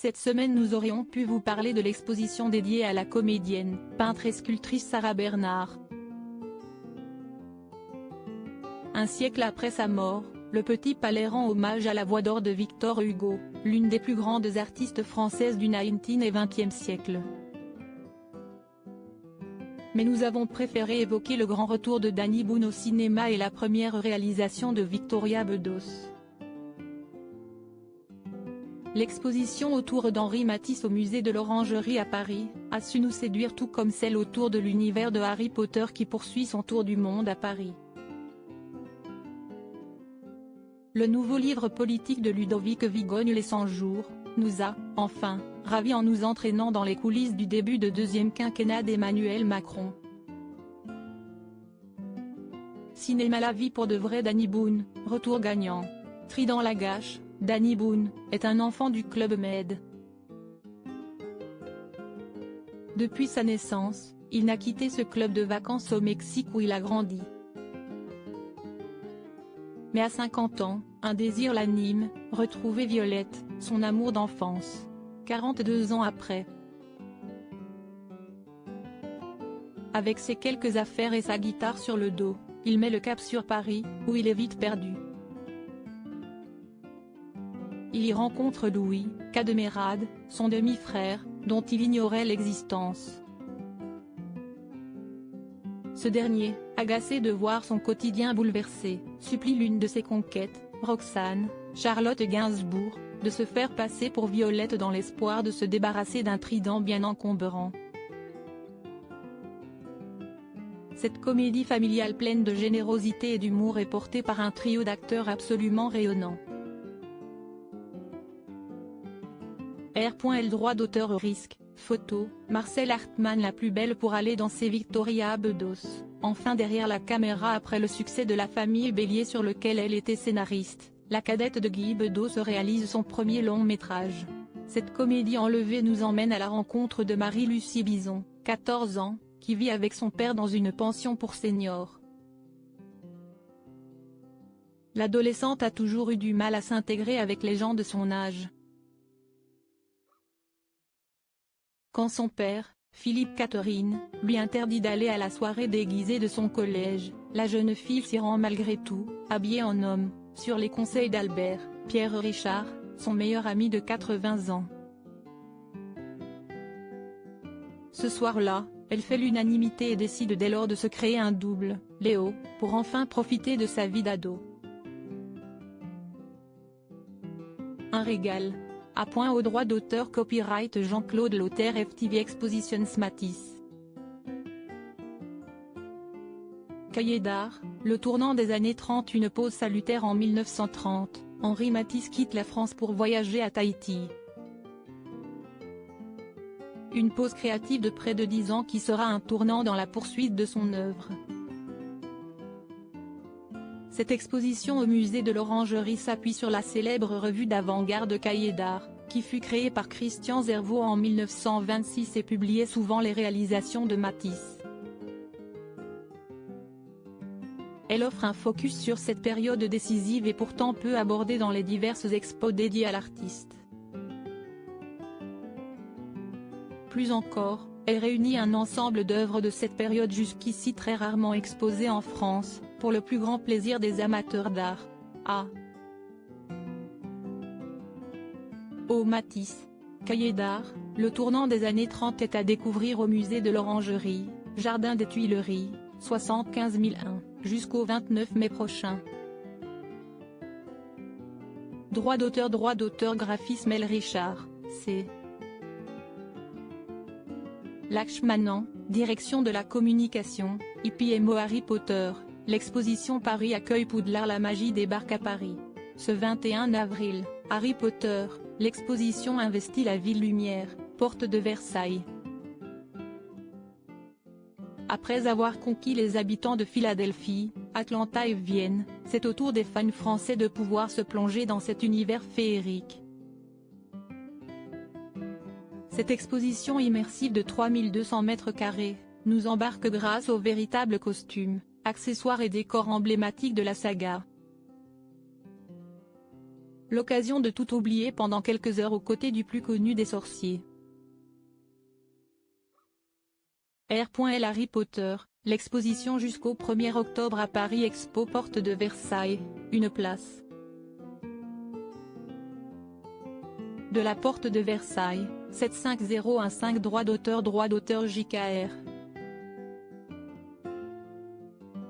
Cette semaine nous aurions pu vous parler de l'exposition dédiée à la comédienne, peintre et sculptrice Sarah Bernhardt. Un siècle après sa mort, le Petit Palais rend hommage à la voix d'or de Victor Hugo, l'une des plus grandes artistes françaises du XIX et XXe siècle. Mais nous avons préféré évoquer le grand retour de Danny Boone au cinéma et la première réalisation de Victoria Bedos. L'exposition autour d'Henri Matisse au musée de l'Orangerie à Paris, a su nous séduire tout comme celle autour de l'univers de Harry Potter qui poursuit son tour du monde à Paris. Le nouveau livre politique de Ludovic Vigogne Les 100 jours, nous a, enfin, ravis en nous entraînant dans les coulisses du début de deuxième quinquennat d'Emmanuel Macron. Cinéma la vie pour de vrai Danny Boone, retour gagnant. Trident Lagache, Danny Boone, est un enfant du Club Med. Depuis sa naissance, il n'a quitté ce club de vacances au Mexique où il a grandi. Mais à 50 ans, un désir l'anime, retrouver Violette, son amour d'enfance. 42 ans après. Avec ses quelques affaires et sa guitare sur le dos, il met le cap sur Paris, où il est vite perdu. Il y rencontre Louis, Cadmerade, son demi-frère, dont il ignorait l'existence. Ce dernier, agacé de voir son quotidien bouleversé, supplie l'une de ses conquêtes, Roxane, Charlotte Gainsbourg, de se faire passer pour Violette dans l'espoir de se débarrasser d'un trident bien encombrant. Cette comédie familiale pleine de générosité et d'humour est portée par un trio d'acteurs absolument rayonnants. R.L. Droit d'auteur au risque, photo, Marcel Hartmann la plus belle pour aller danser Victoria Bedos, enfin derrière la caméra après le succès de La Famille Bélier sur lequel elle était scénariste, la cadette de Guy Bedos réalise son premier long métrage. Cette comédie enlevée nous emmène à la rencontre de Marie-Lucie Bison, 14 ans, qui vit avec son père dans une pension pour seniors. L'adolescente a toujours eu du mal à s'intégrer avec les gens de son âge. Quand son père, Philippe Catherine, lui interdit d'aller à la soirée déguisée de son collège, la jeune fille s'y rend malgré tout, habillée en homme, sur les conseils d'Albert, Pierre Richard, son meilleur ami de 80 ans. Ce soir-là, elle fait l'unanimité et décide dès lors de se créer un double, Léo, pour enfin profiter de sa vie d'ado. Un régal. À point au droit d'auteur copyright Jean-Claude Lauter FTV Expositions Matisse. Cahiers d'art, le tournant des années 30. Une pause salutaire en 1930, Henri Matisse quitte la France pour voyager à Tahiti. Une pause créative de près de 10 ans qui sera un tournant dans la poursuite de son œuvre. Cette exposition au musée de l'Orangerie s'appuie sur la célèbre revue d'avant-garde Cahiers d'art, qui fut créée par Christian Zervaux en 1926 et publiait souvent les réalisations de Matisse. Elle offre un focus sur cette période décisive et pourtant peu abordée dans les diverses expos dédiées à l'artiste. Plus encore, elle réunit un ensemble d'œuvres de cette période jusqu'ici très rarement exposées en France, pour le plus grand plaisir des amateurs d'art. Au Matisse. Cahiers d'art, le tournant des années 30 est à découvrir au musée de l'Orangerie, Jardin des Tuileries, 75 001, jusqu'au 29 mai prochain. Droit d'auteur graphisme L. Richard, C. Lachmanan, direction de la communication, IPMO Harry Potter, l'exposition Paris accueille Poudlard la magie débarque à Paris. Ce 21 avril, Harry Potter, l'exposition investit la ville lumière, porte de Versailles. Après avoir conquis les habitants de Philadelphie, Atlanta et Vienne, c'est au tour des fans français de pouvoir se plonger dans cet univers féerique. Cette exposition immersive de 3200 m², nous embarque grâce aux véritables costumes, accessoires et décors emblématiques de la saga. L'occasion de tout oublier pendant quelques heures aux côtés du plus connu des sorciers. R.L. Harry Potter, l'exposition jusqu'au 1er octobre à Paris Expo Porte de Versailles, une place. De la Porte de Versailles, 75015 droit d'auteur JKR.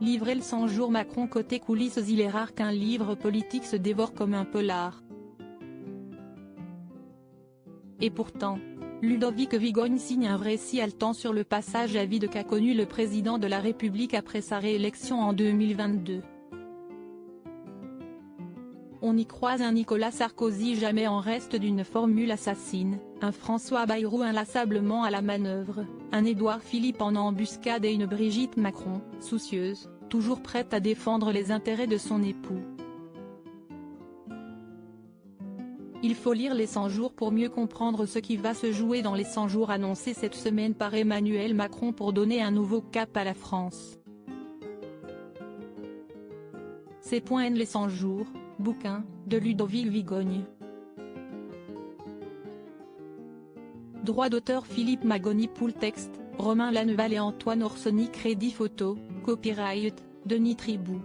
Livré le 100 jours Macron côté coulisses. Il est rare qu'un livre politique se dévore comme un polar. Et pourtant, Ludovic Vigogne signe un récit haletant sur le passage à vide qu'a connu le président de la République après sa réélection en 2022. On y croise un Nicolas Sarkozy jamais en reste d'une formule assassine, un François Bayrou inlassablement à la manœuvre, un Édouard Philippe en embuscade et une Brigitte Macron, soucieuse, toujours prête à défendre les intérêts de son époux. Il faut lire les 100 jours pour mieux comprendre ce qui va se jouer dans les 100 jours annoncés cette semaine par Emmanuel Macron pour donner un nouveau cap à la France. C'est Les 100 jours, bouquin, de Ludovic Vigogne. Droit d'auteur Philippe Magoni. Pool texte, Romain Lanneval et Antoine Orsoni. Crédit photo, copyright, Denis Tribou.